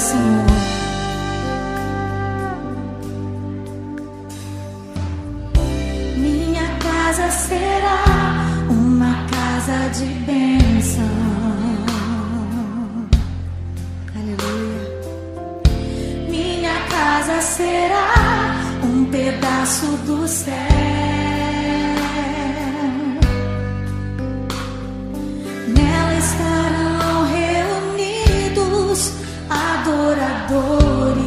Senhor. Minha casa será uma casa de bênção. Aleluia. Minha casa será um pedaço do céu. Nela estarão reunidos adoradores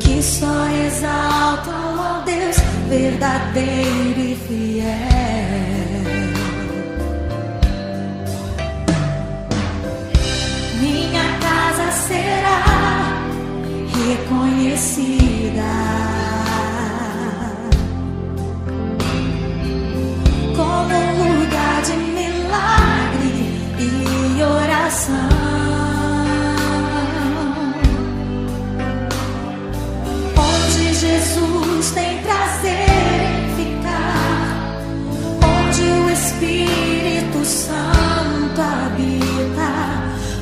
que só exaltam ao Deus verdadeiro e fiel. Minha casa será reconhecida como um lugar de milagre e oração, onde Jesus tem prazer em ficar, onde o Espírito Santo habita,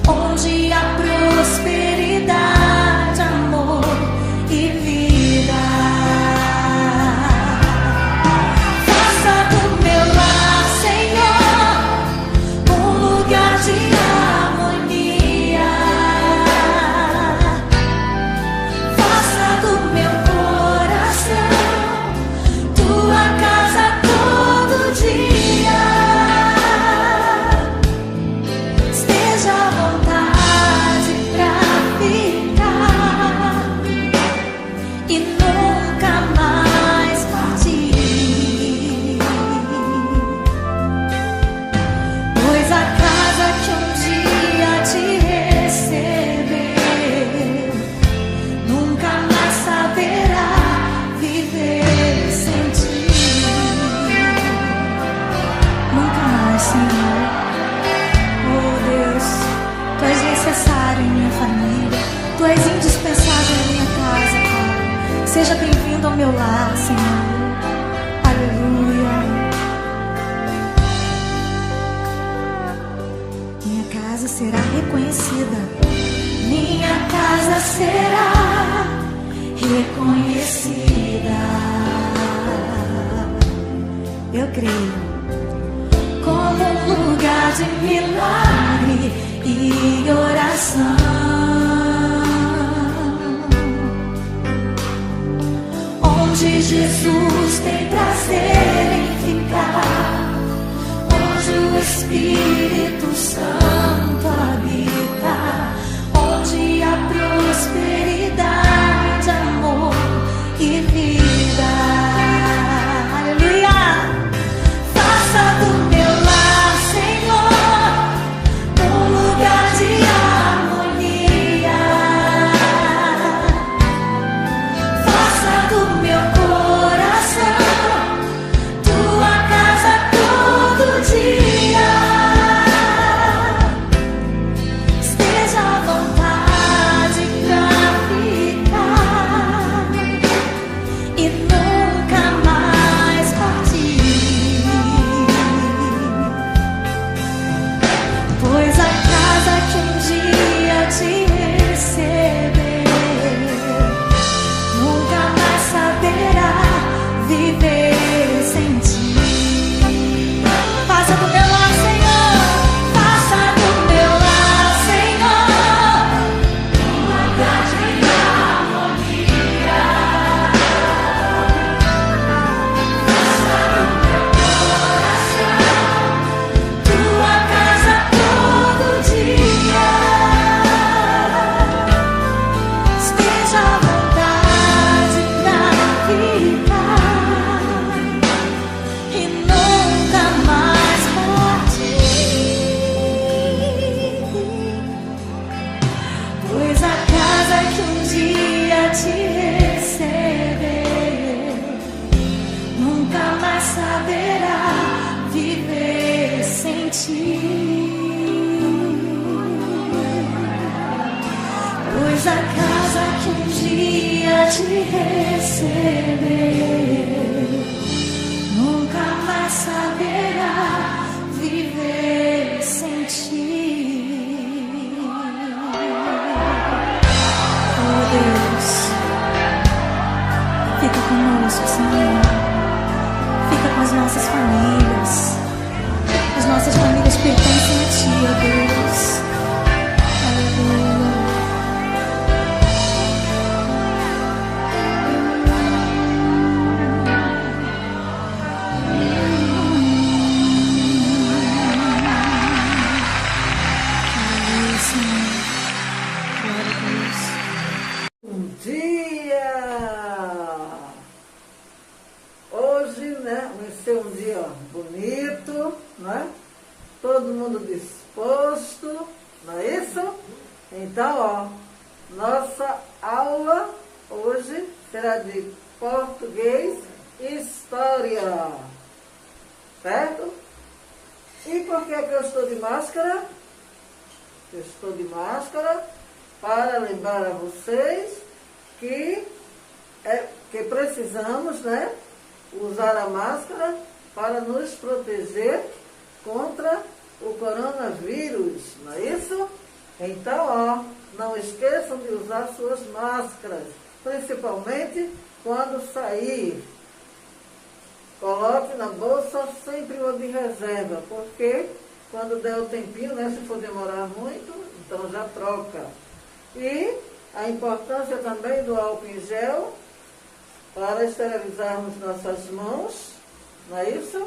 onde há prosperidade, amor e vida. Faça do meu lar, Senhor, um lugar de harmonia. Faça do meu coração tua casa todo dia. Esteja à vontade pra ficar e nunca mais partir, pois a casa que um dia te recebeu nunca mais saberá viver sem ti. Nunca mais, Senhor. Oh Deus, Tu és necessário em minha família, Tu és indispensável em minha casa, Pai. Seja bem-vindo ao meu lar, Senhor. Aleluia. Minha casa será reconhecida. Minha casa será reconhecida. Eu creio. Como um lugar de milagre e oração, onde Jesus tem prazer em ficar, onde o Espírito Santo habita, onde há prosperidade, amor e vida. Aleluia. Faça do meu lar, Senhor, um lugar de harmonia. Faça do meu coração tua casa todo dia. Esteja à vontade pra ficar e nunca mais partir, pois a casa que um dia te recebeu nunca mais saberá viver sem ti. Faça do meu lar, Senhor. Faça do meu lar, Senhor, um lugar de harmonia. Faça do meu coração tua casa todo dia. Esteja à vontade pra ficar e nunca mais partir, pois a casa que um dia te recebeu nunca mais saberá viver sem ti, pois a casa que um dia te recebeu nunca mais saberá viver sem ti. conosco, Senhor. Fica com as nossas famílias. As nossas famílias pertencem a Ti, ó Deus. Aleluia. Aleluia, Senhor. Glória a Deus. Bom dia! Hoje, né, vai ser um dia bonito, né? Todo mundo disposto, não é isso? Então, ó, nossa aula hoje será de português e história, certo? E por que que eu estou de máscara? Eu estou de máscara para lembrar a vocês que precisamos, né, usar a máscara para nos proteger contra o coronavírus, não é isso? Então, ó, não esqueçam de usar suas máscaras, principalmente quando sair. Coloque na bolsa sempre uma de reserva, porque quando der o tempinho, né, se for demorar muito, então já troca. E a importância também do álcool em gel para esterilizarmos nossas mãos, não é isso?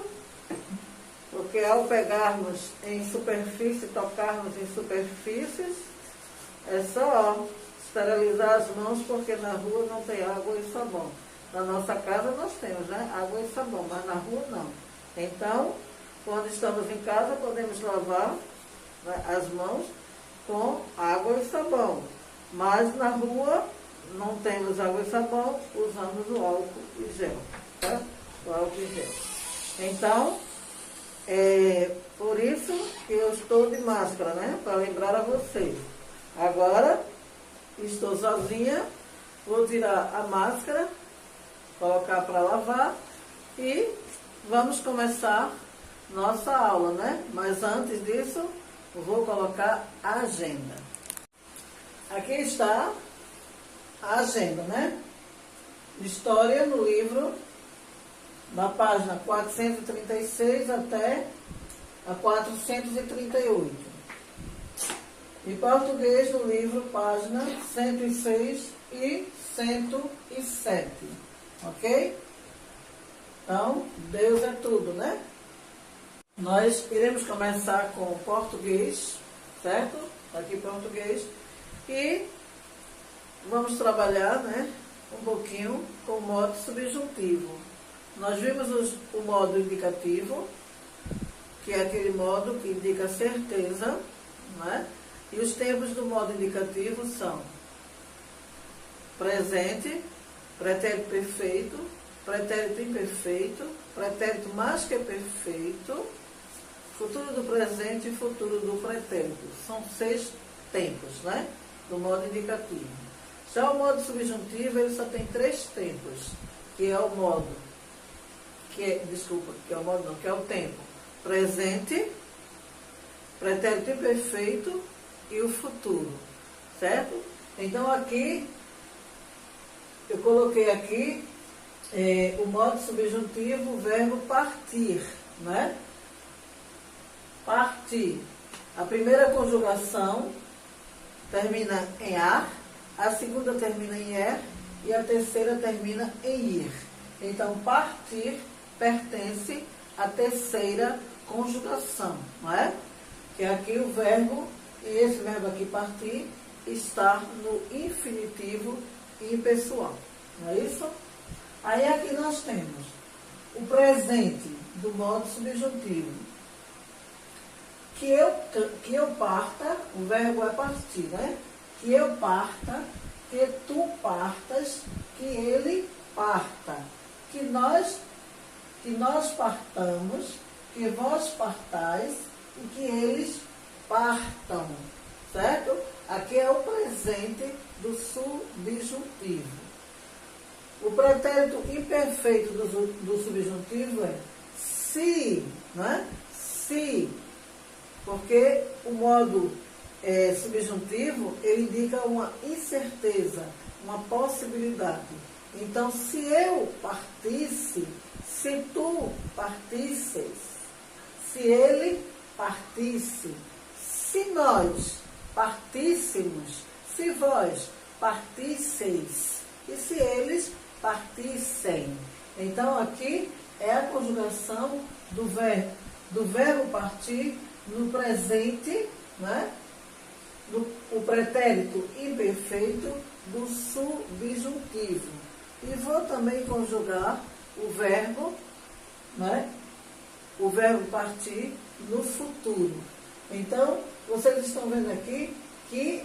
Porque ao pegarmos em superfície, tocarmos em superfícies, é só esterilizar as mãos, porque na rua não tem água e sabão. Na nossa casa nós temos, né, água e sabão, mas na rua não. Então, quando estamos em casa, podemos lavar, né, as mãos com água e sabão. Mas na rua não temos água e sabão, usamos o álcool e gel, tá? O álcool e gel. Então, por isso que eu estou de máscara, né? Para lembrar a vocês. Agora, estou sozinha, vou tirar a máscara, colocar para lavar e vamos começar nossa aula, né? Mas antes disso, eu vou colocar a agenda. Aqui está a agenda, né? História no livro, na página 436 até a 438. E português no livro, página 106 e 107. Ok? Então, Deus é tudo, né? Nós iremos começar com o português, certo? Aqui português. E vamos trabalhar, né, um pouquinho com o modo subjuntivo. Nós vimos o modo indicativo, que é aquele modo que indica certeza, né? E os tempos do modo indicativo são presente, pretérito perfeito, pretérito imperfeito, pretérito mais que perfeito, futuro do presente e futuro do pretérito. São 6 tempos, né, do modo indicativo. Já o modo subjuntivo, ele só tem 3 tempos, que é o modo, que é o tempo presente, pretérito imperfeito e o futuro, certo? Então aqui, eu coloquei aqui o modo subjuntivo, o verbo partir, né? Partir. A primeira conjugação termina em ar, a segunda termina em er e a terceira termina em ir. Então, partir pertence à terceira conjugação, não é? Que é aqui o verbo, e esse verbo aqui, partir, está no infinitivo impessoal, não é isso? Aí aqui nós temos o presente do modo subjuntivo. Que eu parta, o verbo é partir, né? Que eu parta, que tu partas, que ele parta. Que nós partamos, que vós partais e que eles partam, certo? Aqui é o presente do subjuntivo. O pretérito imperfeito do subjuntivo é se, né? Se, porque o modo subjuntivo, ele indica uma incerteza, uma possibilidade. Então, se eu partisse, se tu partisses, se ele partisse, se nós partíssemos, se vós partisseis e se eles partissem. Então, aqui é a conjugação do verbo partir no presente, né? O pretérito imperfeito do subjuntivo. E vou também conjugar o verbo, né? O verbo partir no futuro. Então, vocês estão vendo aqui que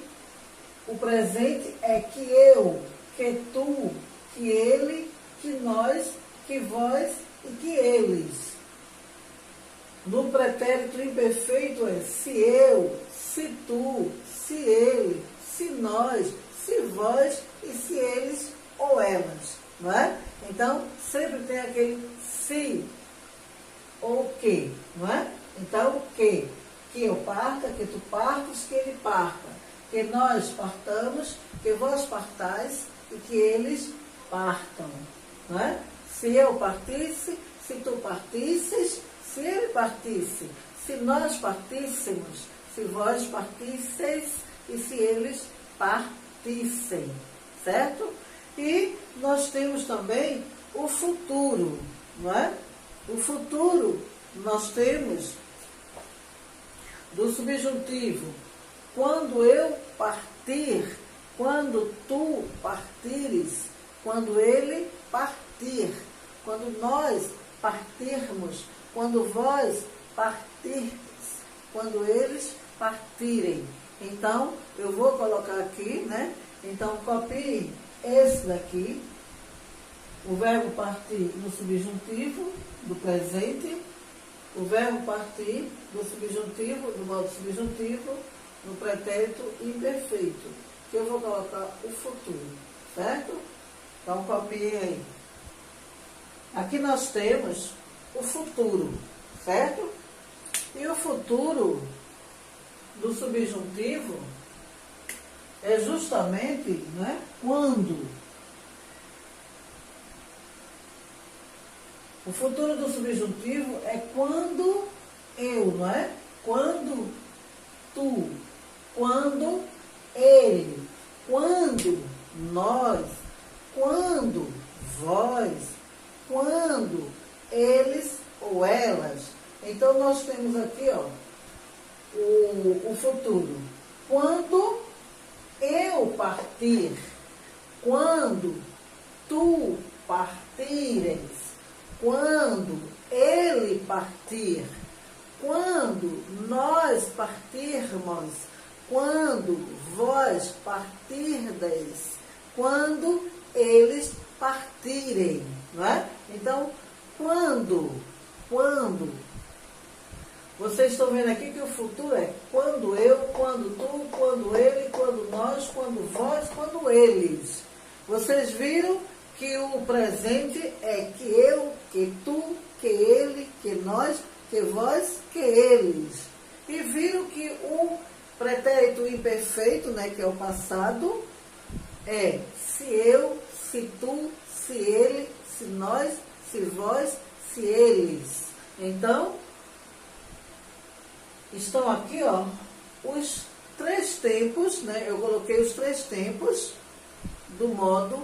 o presente é que eu, que tu, que ele, que nós, que vós e que eles. No pretérito imperfeito é se eu, se tu, se ele, se nós, se vós e se eles ou elas, não é? Então, sempre tem aquele se ou que, não é? Então, que eu parta, que tu partas, que ele parta, que nós partamos, que vós partais e que eles partam, não é? Se eu partisse, se tu partisses, se ele partisse, se nós partíssemos, se vós partisseis e se eles partissem, certo? E nós temos também o futuro, não é? O futuro nós temos do subjuntivo. Quando eu partir, quando tu partires, quando ele partir, quando nós partirmos, quando vós partirdes, quando eles partirem. Então, eu vou colocar aqui, né? Então, copie esse daqui, o verbo partir no subjuntivo do presente, o verbo partir do subjuntivo, do modo subjuntivo, no pretérito imperfeito, que eu vou colocar o futuro, certo? Então, copiem aí. Aqui nós temos o futuro, certo? E o futuro do subjuntivo é justamente, né, quando. O futuro do subjuntivo é quando eu, não é? Quando tu, quando ele, quando nós, quando vós, quando eles ou elas. Então, nós temos aqui, ó, o futuro. Quando eu partir, quando tu partires, quando ele partir, quando nós partirmos, quando vós partirdes, quando eles partirem, não é? Então, quando, vocês estão vendo aqui que o futuro é quando eu, quando tu, quando ele, quando nós, quando vós, quando eles. Vocês viram que o presente é que eu, que tu, que ele, que nós, que vós, que eles. E viram que o pretérito imperfeito, né, que é o passado, é se eu, se tu, se ele, se nós, se vós, se eles. Então, estão aqui, ó, os três tempos, né? Eu coloquei os três tempos do modo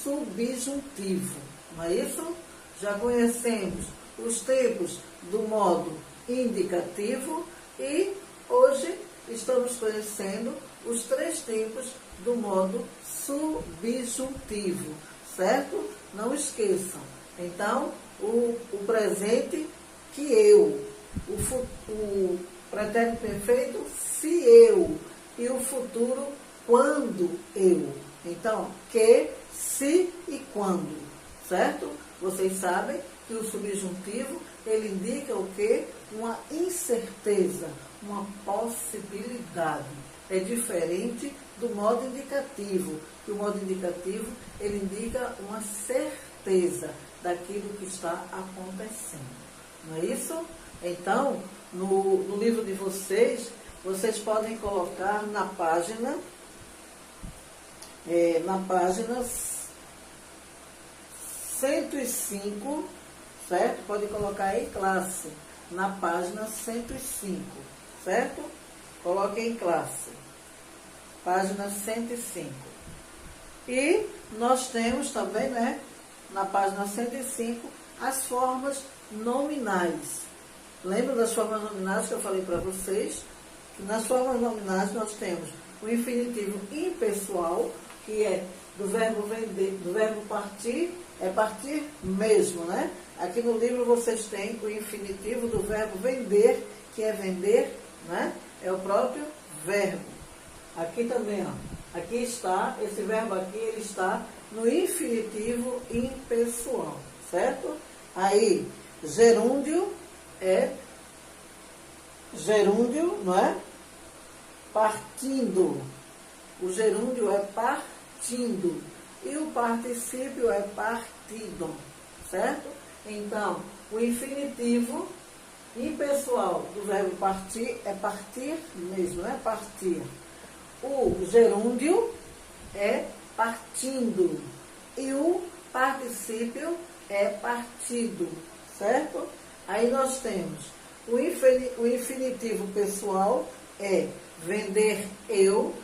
subjuntivo, não é isso? Já conhecemos os tempos do modo indicativo e hoje estamos conhecendo os três tempos do modo subjuntivo, certo? Não esqueçam. Então, o presente, que eu, o pretérito perfeito, se eu, e o futuro, quando eu. Então, que, se e quando, certo? Vocês sabem que o subjuntivo, ele indica o quê? Uma incerteza, uma possibilidade. É diferente do modo indicativo, que o modo indicativo, ele indica uma certeza daquilo que está acontecendo. Não é isso? Então, no livro de vocês, vocês podem colocar na página na página 105, certo? Pode colocar aí classe, na página 105, certo? Coloque em classe, página 105. E nós temos também, né, na página 105, as formas nominais. Lembra das formas nominais que eu falei para vocês? Que nas formas nominais nós temos o infinitivo impessoal, que é do verbo vender, do verbo partir, é partir mesmo, né? Aqui no livro vocês têm o infinitivo do verbo vender, que é vender, né? É o próprio verbo. Aqui também, ó. Aqui está, esse verbo aqui, ele está no infinitivo impessoal, certo? Aí, gerúndio, não é? Partindo. O gerúndio é partindo. E o particípio é partido, certo? Então, o infinitivo impessoal do verbo partir é partir mesmo, não é partir. O gerúndio é partindo. E o particípio é partido, certo? Aí nós temos o infinitivo pessoal é vender eu,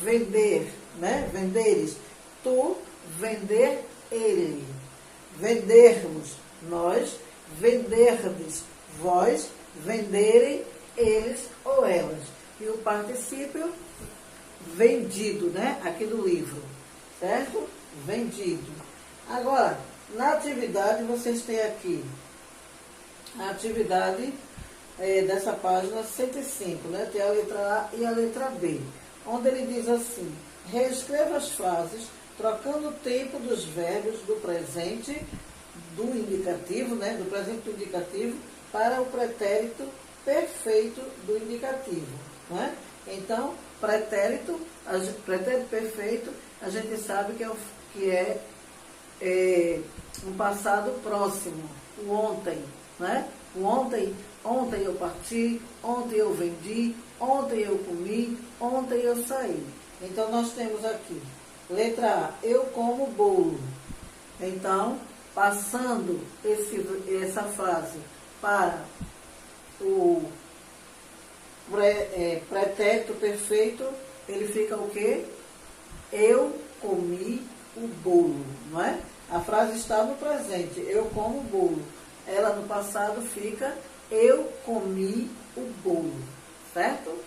vender, né? Venderes, tu, vender ele. Vendermos, nós, venderdes, vós, venderem eles ou elas. E o particípio, vendido, né? Aqui do livro, certo? Vendido. Agora, na atividade, vocês têm aqui a atividade dessa página 105, né? Tem a letra A e a letra B, onde ele diz assim: reescreva as frases trocando o tempo dos verbos do presente do indicativo, né? Do presente do indicativo para o pretérito perfeito do indicativo, né? Então, pretérito perfeito, a gente sabe que é um passado próximo, o ontem, né? O ontem eu parti, ontem eu vendi, ontem eu comi, ontem eu saí. Então, nós temos aqui, letra A, eu como bolo. Então, passando essa frase para o pretérito perfeito, ele fica o quê? Eu comi o bolo, não é? A frase está no presente, eu como o bolo. Ela no passado fica, eu comi o bolo, certo?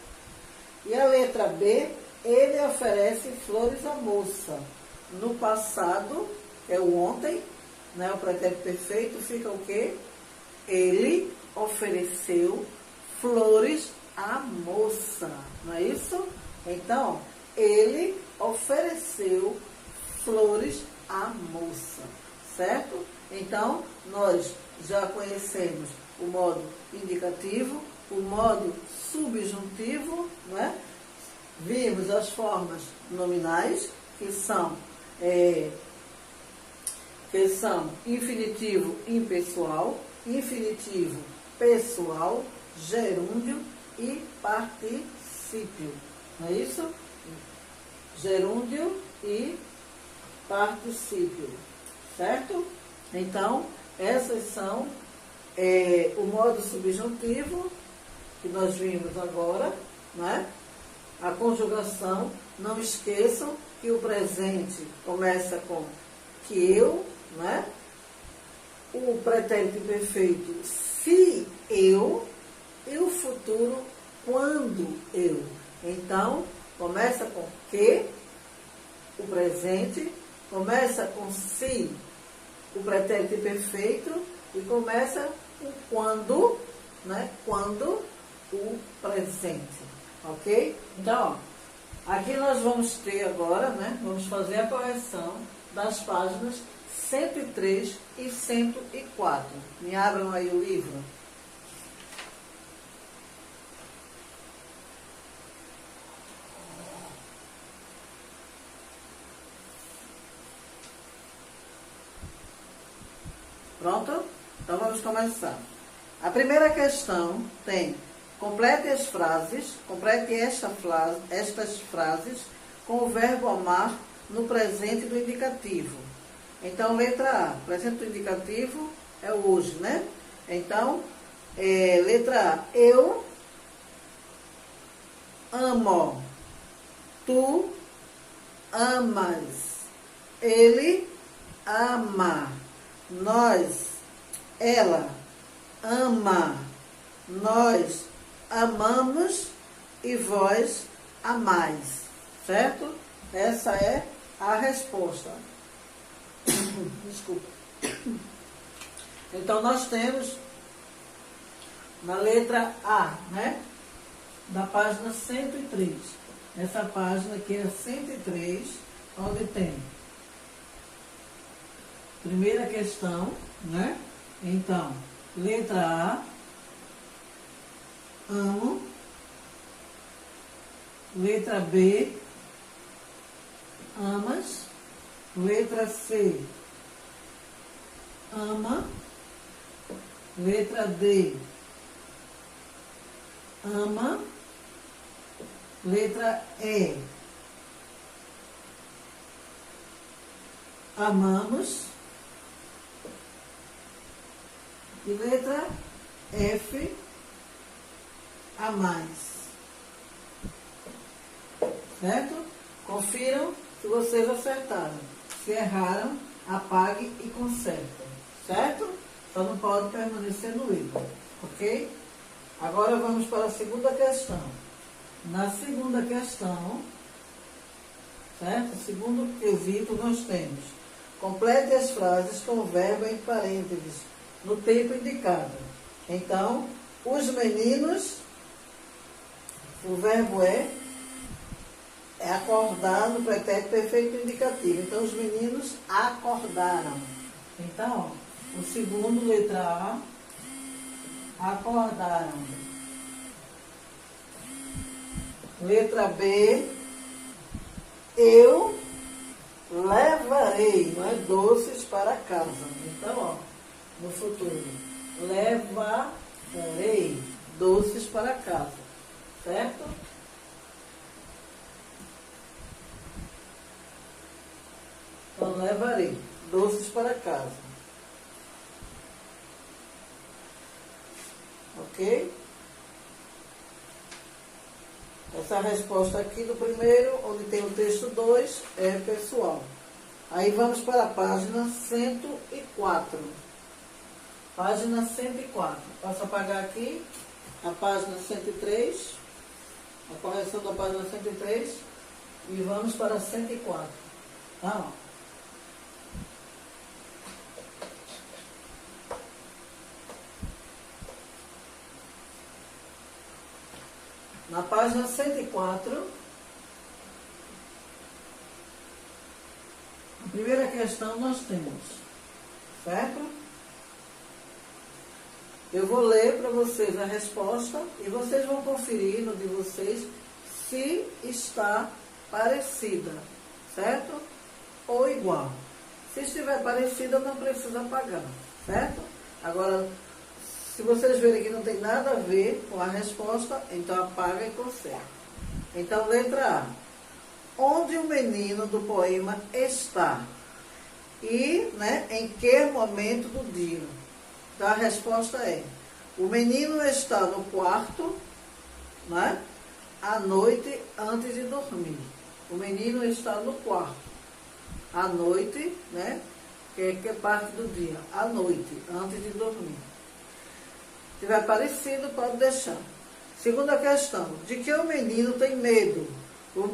E a letra B, ele oferece flores à moça. No passado, é o ontem, né? O pretérito perfeito fica o quê? Ele ofereceu flores à moça, não é isso? Então, ele ofereceu flores à moça, certo? Então, nós já conhecemos o modo indicativo, o modo subjuntivo, não é? Vimos as formas nominais, que são infinitivo impessoal, infinitivo pessoal, gerúndio e particípio. Não é isso? Gerúndio e particípio. Certo? Então, essas são o modo subjuntivo, que nós vimos agora, né? A conjugação, não esqueçam que o presente começa com que eu, né? O pretérito imperfeito, se eu, e o futuro, quando eu. Então, começa com que, o presente, começa com se, o pretérito imperfeito, e começa com quando, né? Quando, o presente. Ok? Então, ó, aqui nós vamos ter agora, né? Vamos fazer a correção das páginas 103 e 104. Me abram aí o livro. Pronto? Então vamos começar. A primeira questão tem: complete estas frases com o verbo amar no presente do indicativo. Então, letra A, presente do indicativo é hoje, né? Então, letra A, eu amo, tu amas, ele ama, nós, ela ama, nós amamos e vós amais, certo? Essa é a resposta. Desculpa. Então, nós temos na letra A, né? Da página 103. Essa página aqui é 103, onde tem primeira questão, né? Então, letra A, amo. Letra B, amas. Letra C, ama. Letra D, ama. Letra E, amamos. E letra F, amais. Certo? Confiram se vocês acertaram. Se erraram, apague e consertem. Certo? Só não pode permanecer no erro. Ok? Agora vamos para a segunda questão. Na segunda questão, certo? Segundo quesito, nós temos: complete as frases com o verbo em parênteses, no tempo indicado. Então, os meninos, o verbo é acordar no pretérito perfeito indicativo. Então, os meninos acordaram. Então, o segundo, letra A, acordaram. Letra B, eu levarei, não é, doces para casa. Então, ó, no futuro, levarei doces para casa, certo? Então, levarei doces para casa. Ok? Essa resposta aqui do primeiro, onde tem o texto 2, é pessoal. Aí vamos para a página 104. Página 104. Posso apagar aqui a página 103, a correção da página 103, e vamos para a 104. Tá? Na página 104, a primeira questão nós temos, certo? Eu vou ler para vocês a resposta e vocês vão conferir no de vocês se está parecida, certo? Ou igual. Se estiver parecida, não precisa apagar, certo? Agora, se vocês verem que não tem nada a ver com a resposta, então apaga e conserta. Então, letra A. Onde o menino do poema está? E, né, em que momento do dia? Então, a resposta é: o menino está no quarto, né, à noite, antes de dormir. O menino está no quarto, à noite, né, que é parte do dia, à noite, antes de dormir. Se tiver parecido, pode deixar. Segunda questão: de que o menino tem medo?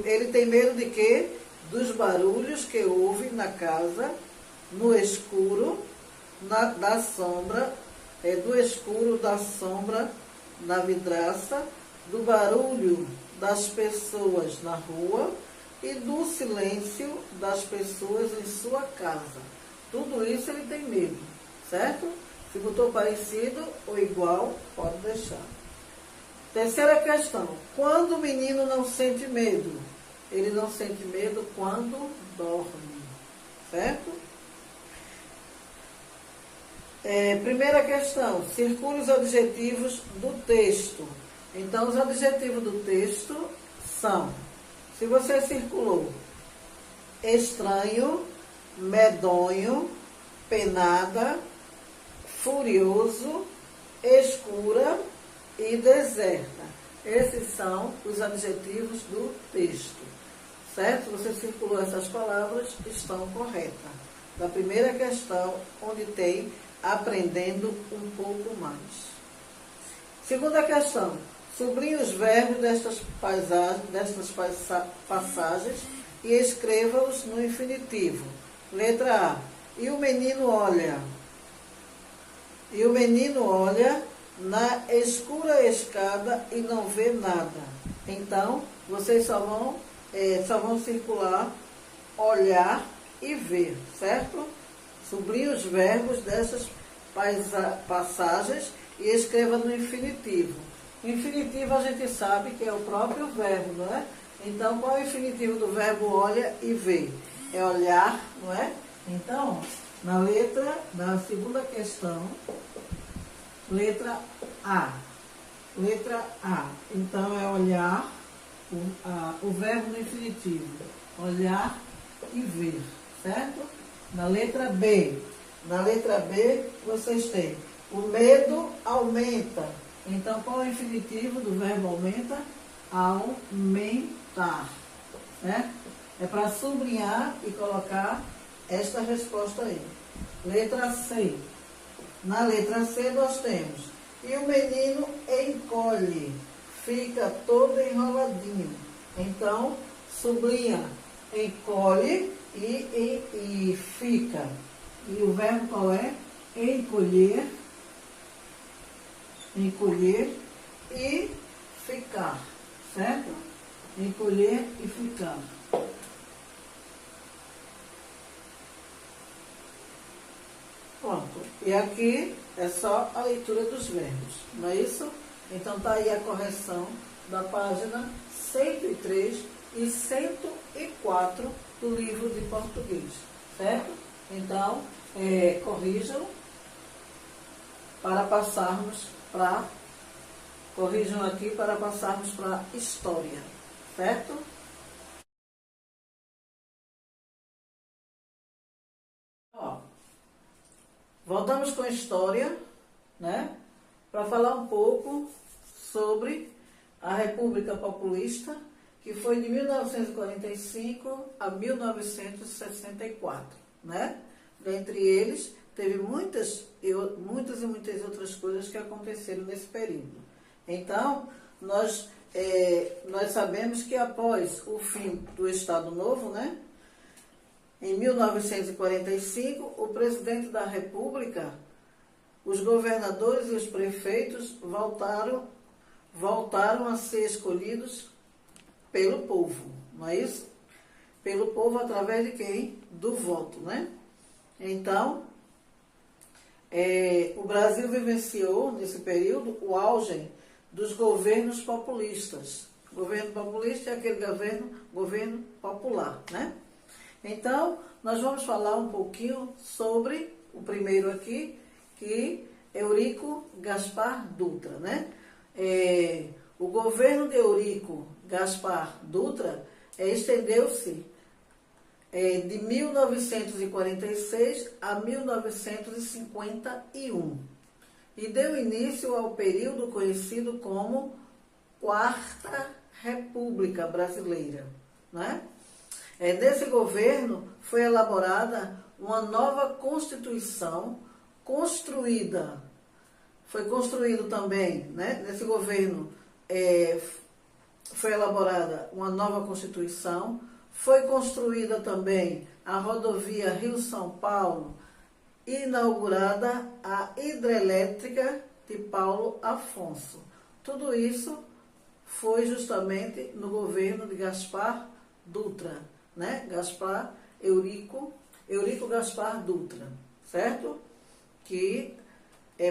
Ele tem medo de quê? Dos barulhos que ouve na casa, no escuro, da sombra, do escuro da sombra na vidraça, do barulho das pessoas na rua e do silêncio das pessoas em sua casa. Tudo isso ele tem medo, certo? Se botou parecido ou igual, pode deixar. Terceira questão: quando o menino não sente medo? Ele não sente medo quando dorme, certo? Primeira questão: circule os adjetivos do texto. Então, os adjetivos do texto são, se você circulou, estranho, medonho, penada, furioso, escura e deserta. Esses são os adjetivos do texto, certo? Você circulou essas palavras, estão corretas. Da primeira questão, onde tem aprendendo um pouco mais. Segunda questão, sublinhe os verbos destas passagens e escreva-os no infinitivo. Letra A, e o menino olha. E o menino olha na escura escada e não vê nada. Então, vocês só vão circular, olhar e ver, certo? Sublinhe os verbos dessas passagens e escreva no infinitivo. Infinitivo a gente sabe que é o próprio verbo, não é? Então, qual é o infinitivo do verbo olha e vê? É olhar, não é? Então, na segunda questão, letra A. Letra A. Então, é olhar, o verbo no infinitivo. Olhar e ver, certo? Na letra B. Na letra B, vocês têm o medo aumenta. Então, qual é o infinitivo do verbo aumenta? Aumentar, né? É para sublinhar e colocar esta resposta aí. Letra C. Na letra C nós temos, e o menino encolhe, fica todo enroladinho. Então, sublinha, encolhe e fica. E o verbo qual é? Encolher e ficar, certo? Encolher e ficar. Pronto. E aqui é só a leitura dos verbos, não é isso? Então tá aí a correção da página 103 e 104 do livro de português, certo? Então, corrijam para passarmos para... Corrijam aqui para passarmos para a história, certo? Ó, voltamos com a história, né? Para falar um pouco sobre a República Populista, que foi de 1945 a 1964, né? Dentre eles, teve muitas e muitas outras coisas que aconteceram nesse período. Então, nós sabemos que após o fim do Estado Novo, né, em 1945, o presidente da República, os governadores e os prefeitos voltaram a ser escolhidos pelo povo, não é isso? Pelo povo através de quem? Do voto, né? Então, o Brasil vivenciou, nesse período, o auge dos governos populistas. O governo populista é aquele governo popular, né? Então, nós vamos falar um pouquinho sobre o primeiro aqui, que é Eurico Gaspar Dutra, né? O governo de Eurico Gaspar Dutra estendeu-se de 1946 a 1951 e deu início ao período conhecido como Quarta República Brasileira, né? Nesse governo foi elaborada uma nova Constituição foi construído também, né? Nesse governo foi elaborada uma nova Constituição, foi construída também a rodovia Rio-São Paulo, inaugurada a hidrelétrica de Paulo Afonso. Tudo isso foi justamente no governo de Gaspar Dutra, né? Eurico Gaspar Dutra, certo? Que,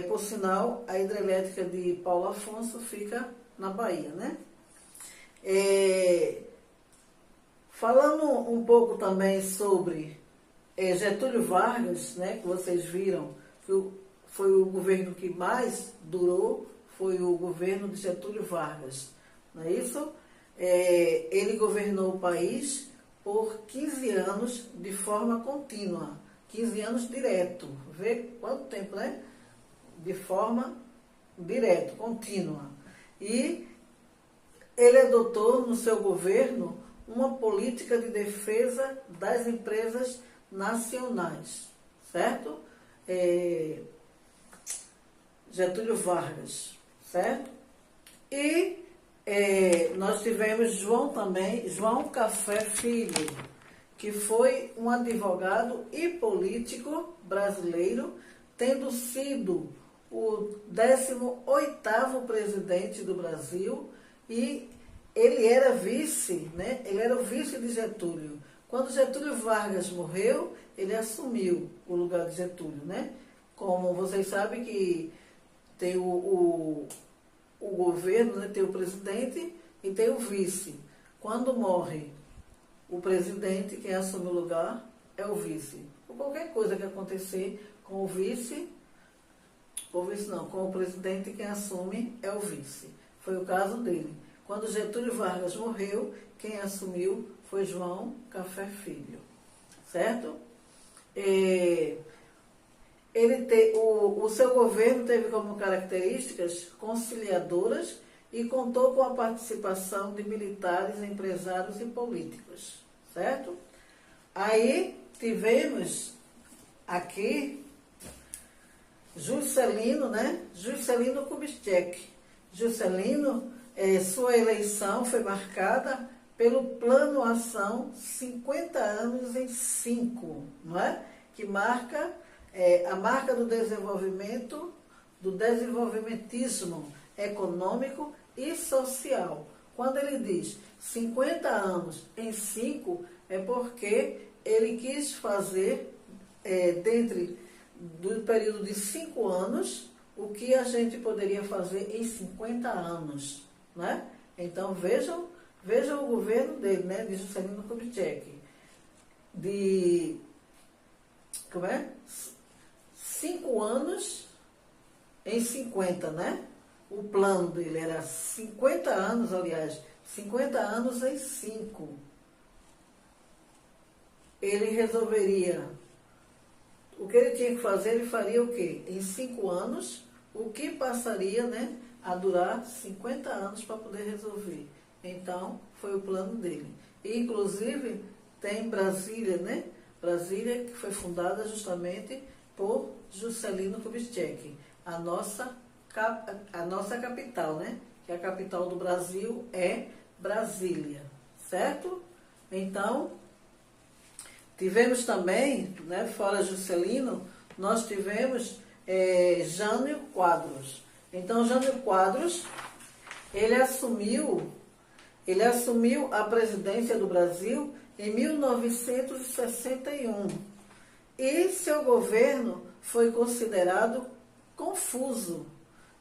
por sinal, a hidrelétrica de Paulo Afonso fica na Bahia, né? Falando um pouco também sobre Getúlio Vargas, né, que vocês viram, que foi o governo que mais durou, foi o governo de Getúlio Vargas, não é isso? Ele governou o país por 15 anos de forma contínua, 15 anos direto. Vê quanto tempo, né? De forma direta, contínua. E ele adotou no seu governo uma política de defesa das empresas nacionais, certo? Getúlio Vargas, certo? E nós tivemos João Café Filho, que foi um advogado e político brasileiro, tendo sido o 18º presidente do Brasil, e ele era vice, né? Ele era o vice de Getúlio. Quando Getúlio Vargas morreu, ele assumiu o lugar de Getúlio, né? Como vocês sabem que tem o governo, né? Tem o presidente e tem o vice. Quando morre o presidente, quem assume o lugar é o vice. Por qualquer coisa que acontecer com o vice, com o presidente, quem assume é o vice. Foi o caso dele. Quando Getúlio Vargas morreu, quem assumiu foi João Café Filho, certo? O seu governo teve como características conciliadoras e contou com a participação de militares, empresários e políticos, certo? Aí tivemos aqui Juscelino, né? Juscelino Kubitschek. Juscelino, sua eleição foi marcada pelo Plano Ação 50 anos em 5, não é? Que marca a marca do desenvolvimento, do desenvolvimentismo econômico e social. Quando ele diz 50 anos em 5, é porque ele quis fazer, dentro do período de 5 anos, o que a gente poderia fazer em 50 anos, né? Então, vejam o governo dele, né, de Juscelino Kubitschek, de 5 anos em 50, né? O plano dele era 50 anos, aliás, 50 anos em 5. Ele resolveria, o que ele tinha que fazer, ele faria o quê? Em 5 anos, o que passaria, né, a durar 50 anos para poder resolver. Então, foi o plano dele. E, inclusive, tem Brasília, né? Brasília, que foi fundada justamente por Juscelino Kubitschek, a nossa capital, né? Que a capital do Brasil é Brasília, certo? Então, tivemos também, né, fora Juscelino, nós tivemos Jânio Quadros. Então, Jânio Quadros, ele assumiu a presidência do Brasil em 1961. E seu governo foi considerado confuso,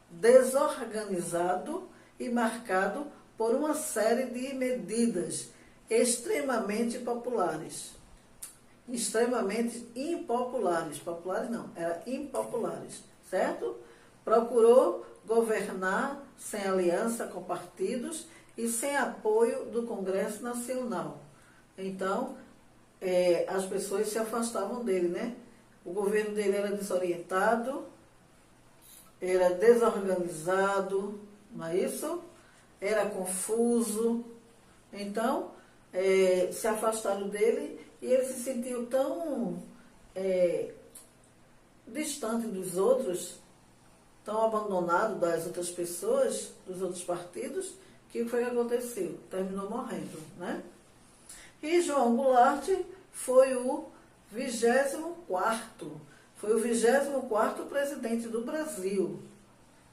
desorganizado e marcado por uma série de medidas extremamente impopulares, certo? Procurou governar sem aliança com partidos e sem apoio do Congresso Nacional. Então, as pessoas se afastavam dele, né? O governo dele era desorientado, era desorganizado, não é isso? Era confuso. Então, se afastaram dele e ele se sentiu tão distante dos outros, tão abandonado das outras pessoas, dos outros partidos, que foi o que aconteceu? Terminou morrendo, né? E João Goulart foi o 24º, presidente do Brasil.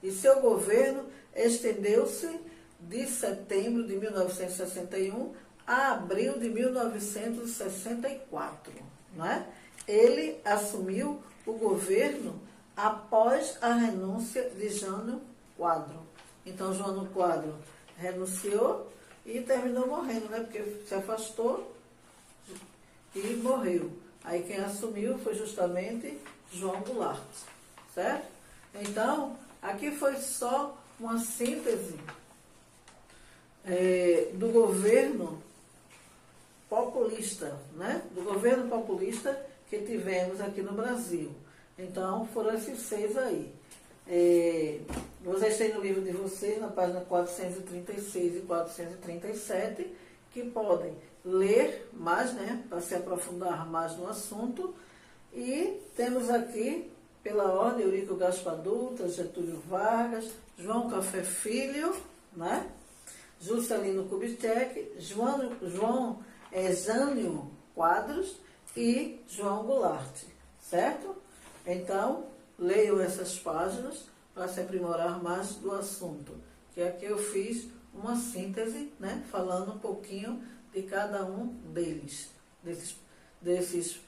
E seu governo estendeu-se de setembro de 1961 a abril de 1964, né? Ele assumiu o governo após a renúncia de Jânio Quadros. Então, Jânio Quadros renunciou e terminou morrendo, né? Porque se afastou e morreu. Aí quem assumiu foi justamente João Goulart, certo? Então, aqui foi só uma síntese do governo populista, né? Do governo populista que tivemos aqui no Brasil. Então, foram esses 6 aí. Vocês têm no livro de vocês, na página 436 e 437, que podem ler mais, né? Para se aprofundar mais no assunto. E temos aqui, pela ordem, Eurico Gaspar Dutra, Getúlio Vargas, João Café Filho, né? Juscelino Kubitschek, Jânio Quadros e João Goulart, certo? Então, leiam essas páginas para se aprimorar mais do assunto, que aqui eu fiz uma síntese, né? Falando um pouquinho de cada um deles, desses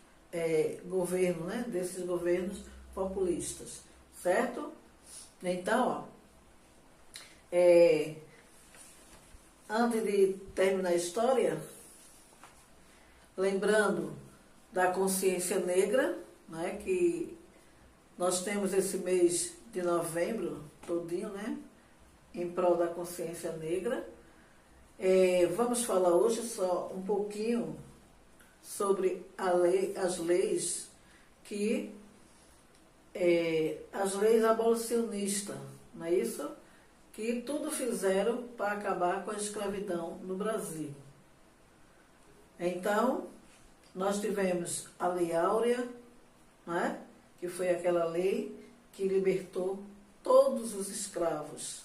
governos, né? Desses governos populistas, certo? Então, antes de terminar a história, lembrando da consciência negra, né, que nós temos esse mês de novembro todinho, né, em prol da consciência negra. Vamos falar hoje só um pouquinho sobre as leis que as leis abolicionistas, não é isso? Que tudo fizeram para acabar com a escravidão no Brasil. Então, nós tivemos a Lei Áurea, né? Que foi aquela lei que libertou todos os escravos.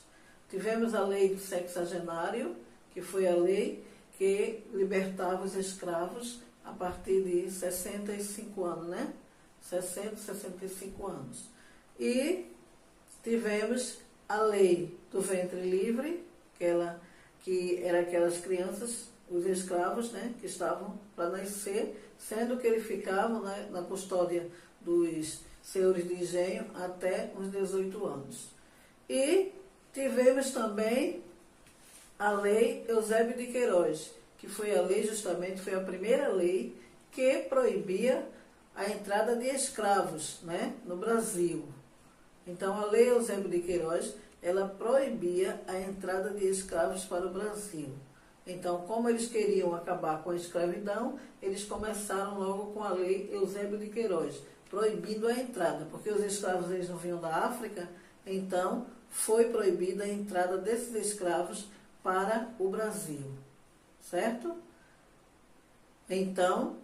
Tivemos a Lei do Sexagenário, que foi a lei que libertava os escravos a partir de 65 anos, né? 60, 65 anos. E tivemos a lei do ventre livre, que era aquelas crianças, os escravos, né, que estavam para nascer, sendo que eles ficavam, né, na custódia dos senhores de engenho até os 18 anos. E tivemos também a lei Eusébio de Queiroz, que foi a lei, justamente, foi a primeira lei que proibia a entrada de escravos, né, no Brasil. Então, a lei Eusébio de Queiroz, ela proibia a entrada de escravos para o Brasil. Então, como eles queriam acabar com a escravidão, eles começaram logo com a lei Eusébio de Queiroz, proibindo a entrada, porque os escravos eles não vinham da África, então foi proibida a entrada desses escravos para o Brasil, certo? Então,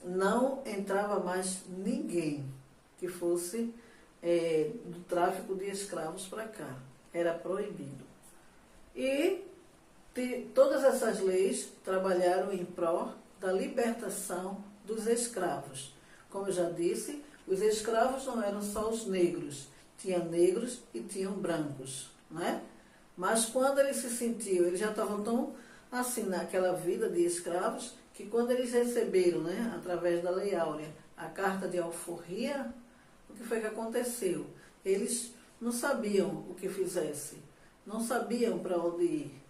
não entrava mais ninguém que fosse do tráfico de escravos para cá. Era proibido. E todas essas leis trabalharam em prol da libertação dos escravos. Como eu já disse, os escravos não eram só os negros. Tinha negros e tinham brancos, né? Mas quando eles se sentiam, eles já estavam tão assim naquela vida de escravos, que quando eles receberam, né, através da Lei Áurea, a carta de alforria, o que foi que aconteceu? Eles não sabiam o que fizesse, não sabiam para onde ir.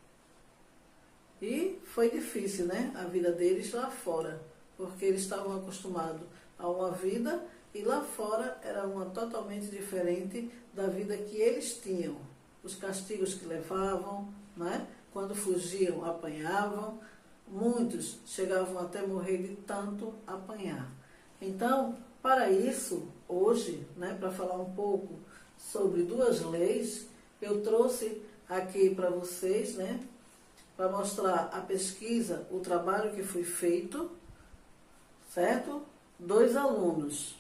E foi difícil, né, a vida deles lá fora, porque eles estavam acostumados a uma vida e lá fora era uma totalmente diferente da vida que eles tinham. Os castigos que levavam, né, quando fugiam, apanhavam. Muitos chegavam até morrer de tanto apanhar. Então, para isso, hoje, né, para falar um pouco sobre duas leis, eu trouxe aqui para vocês, né, para mostrar a pesquisa, o trabalho que foi feito, certo? 2 alunos.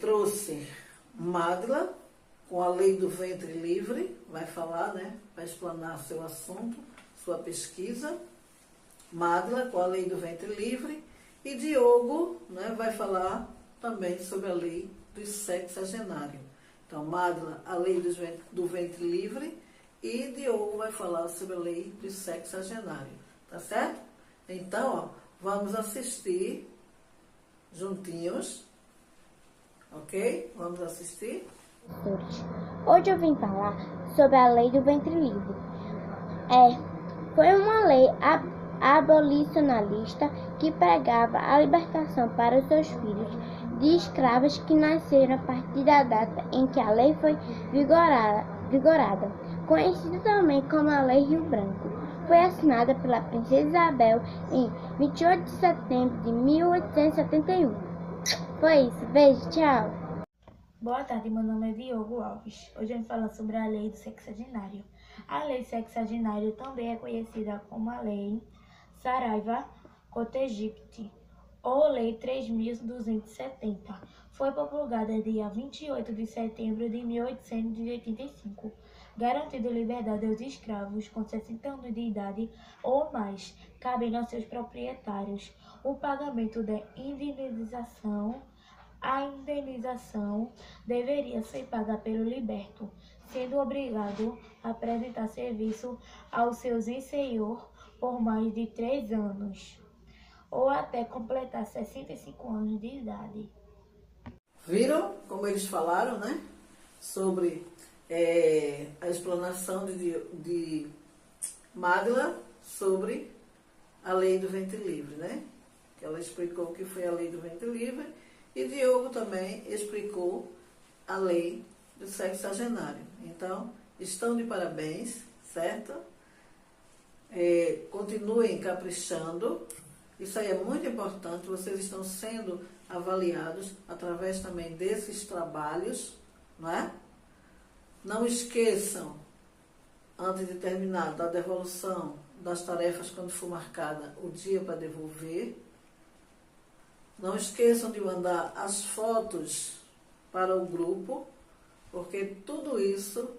Trouxe Madla, com a lei do ventre livre, vai falar, né, para explanar seu assunto, sua pesquisa. Madla, com a lei do ventre livre. E Diogo, né, vai falar também sobre a lei do sexagenário. Então, Madla, a lei do ventre livre, e Diogo vai falar sobre a lei do sexagenário. Tá certo? Então, ó, vamos assistir juntinhos. Ok? Vamos assistir? Hoje eu vim falar sobre a lei do ventre livre. Foi uma lei abolicionalista que pregava a libertação para os seus filhos de escravos que nasceram a partir da data em que a lei foi vigorada, conhecida também como a Lei Rio Branco. foi assinada pela Princesa Isabel em 28 de setembro de 1871. Foi isso, beijo, tchau! Boa tarde, meu nome é Diogo Alves. Hoje eu vou falar sobre a Lei do Sexagenário. A Lei Sexagenário também é conhecida como a Lei Saraiva-Cotegipte, ou Lei 3.270. Foi promulgada dia 28 de setembro de 1885, garantindo liberdade aos escravos com 60 anos de idade ou mais, cabendo aos seus proprietários o pagamento da indenização. A indenização deveria ser paga pelo liberto, sendo obrigado a prestar serviço ao seu senhor por mais de 3 anos, ou até completar 65 anos de idade. Viram como eles falaram, né? Sobre a explanação de Magla sobre a lei do ventre livre, né? Que ela explicou o que foi a lei do ventre livre. E Diogo também explicou a lei do sexagenário. Então, estão de parabéns, certo? Continuem caprichando. Isso aí é muito importante. Vocês estão sendo avaliados através também desses trabalhos, não é? Não esqueçam, antes de terminar, da devolução das tarefas quando for marcada o dia para devolver. Não esqueçam de mandar as fotos para o grupo, porque tudo isso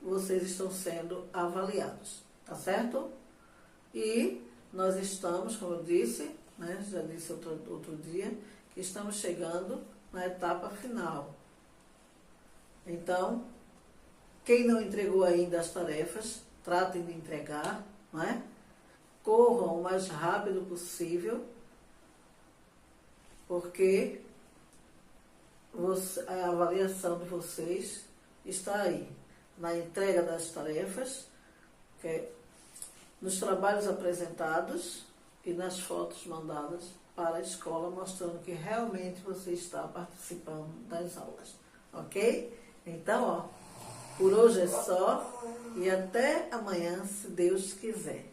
vocês estão sendo avaliados, tá certo? E nós estamos, como eu disse, né, já disse outro dia, que estamos chegando na etapa final. Então, quem não entregou ainda as tarefas, tratem de entregar, não é? Corram o mais rápido possível, porque a avaliação de vocês está aí, na entrega das tarefas, nos trabalhos apresentados e nas fotos mandadas para a escola, mostrando que realmente você está participando das aulas, ok? Então, por hoje é só e até amanhã, se Deus quiser.